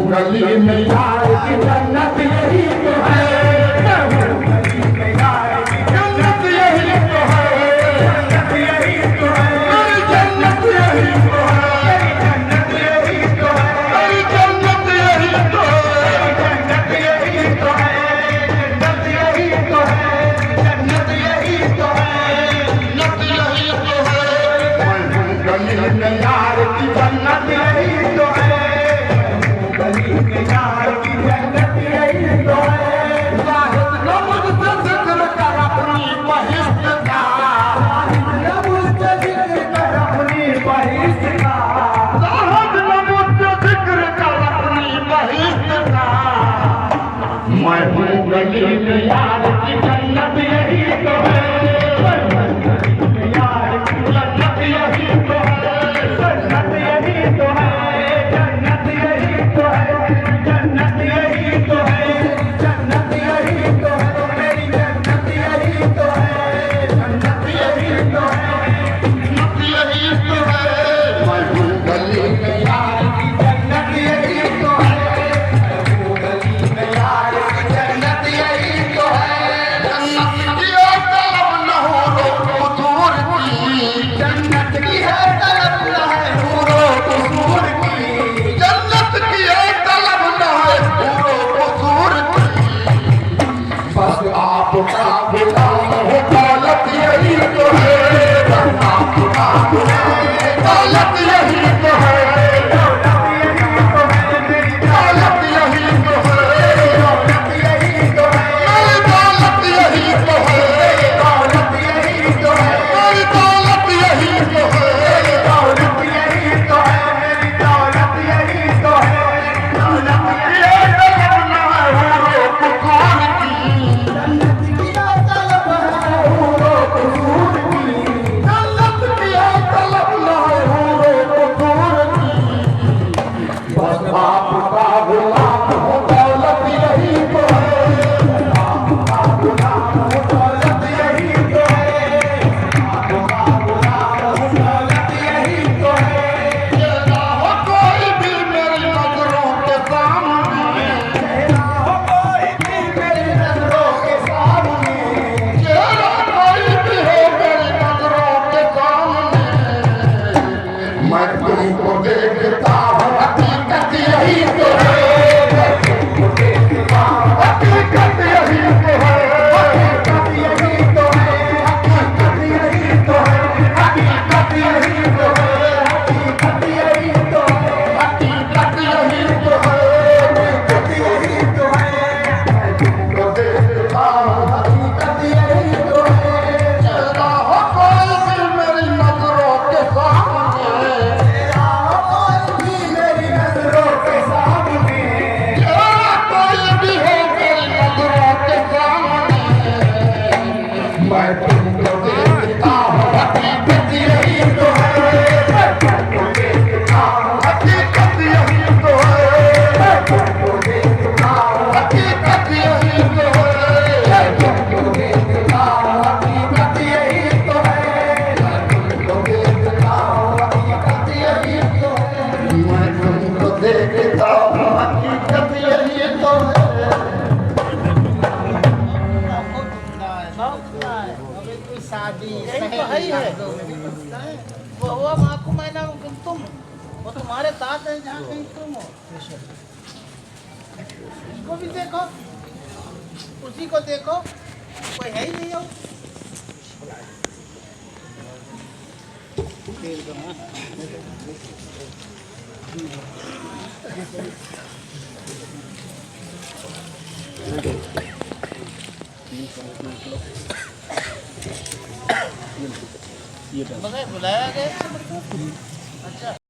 गली में यार की जन्नत यही तो है, गली में यार की जन्नत यही तो है, जन्नत यही तो है, जन्नत यही तो है, जन्नत यही तो है, जन्नत यही तो है, जन्नत यही तो है, जन्नत यही तो है, जन्नत यही तो है, जन्नत यही तो है, गली में यार की जन्नत यही तो है। के यार की जन्नत यही तो है। जाहिद न मुझसे जिक्र कर अपनी बहिश्त का, न मुझसे जिक्र कर अपनी बहिश्त का, जाहिद न मुझसे जिक्र कर अपनी बहिश्त का। मैं हूँ गली में यार की जन्नत यही तो है, यार की जन्नत यही तो है, जन्नत यही तो है, जन्नत यही तो है, जन्नत यही तो है, जन्नत यही तो है, मेरी जन्नत यही तो है, जन्नत यही तो है, जन्नत यही तो है। मैं हूँ गली में यार की जन्नत यही तो है, मैं हूँ गली में यार की जन्नत यही तो है। जन्नत की तलब न हो हुजूर की, जन्नत की है तलब न है हुजूर की, जन्नत की है तलब न है हुजूर की। बस आपका गुलाम हो दौलत यही तो है, बस आपका गुलाम है दौलत यही तो है, दौलत यही तो है, मेरी दौलत यही तो है, दौलत यही तो है, मेरी दौलत यही तो है, दौलत यही तो है, मेरी दौलत यही तो है, दौलत यही तो है, मेरी दौलत यही तो है, दौलत ये तलब न है हुजूर की, जन्नत की तलब है हुजूर की, जन्नत की तलब न है हुजूर की। बस आपका गुलाम हो दौलत यही तो है, आपका गुलाम हो दौलत यही तो है, आपका गुलाम हो दौलत यही तो है। तेरा हो कोई भी मेरी नजरों के सामने, तेरा हो कोई भी मेरी नजरों के सामने, तेरा कोई भी हो मेरी नजरों के सामने, मैं तुमको देखता हूँ हकीकत यही तो है, मैं तुमको देखता हूँ हकीकत यही तो है, हकीकत यही तो है, हकीकत यही तो है, हकीकत यही तो है, हकीकत यही तो है, हकीकत यही तो है, हकीकत यही तो है। मैं तुमको देखता हूँ हकीकत यही तो है। तेरा हो कोई भी मेरी नजरों के सामने, तेरा हो कोई भी मेरी नजरों के सामने, तेरा कोई भी हो मेरी नजरों के सामने, मैं तुमको देखता हूँ हकीकत यही तो है, मैं तुमको देखता हूँ हकीकत यही तो है, मैं तुमको देखता हूँ हकीकत यही तो है, मैं तुमको देखता हूँ हकीकत यही तो है, मैं तुमको देखता हूँ हकीकत यही तो है, मैं तुमको देखता हूँ हकीकत यही तो है। शादी यही तो है ही है। वो हुआ माँ को मैंने तुम, वो तुम्हारे साथ है जहाँ कहीं तुम हो। इसको भी देखो, उसी को देखो, कोई है ही नहीं हो। बुलाया गया। अच्छा।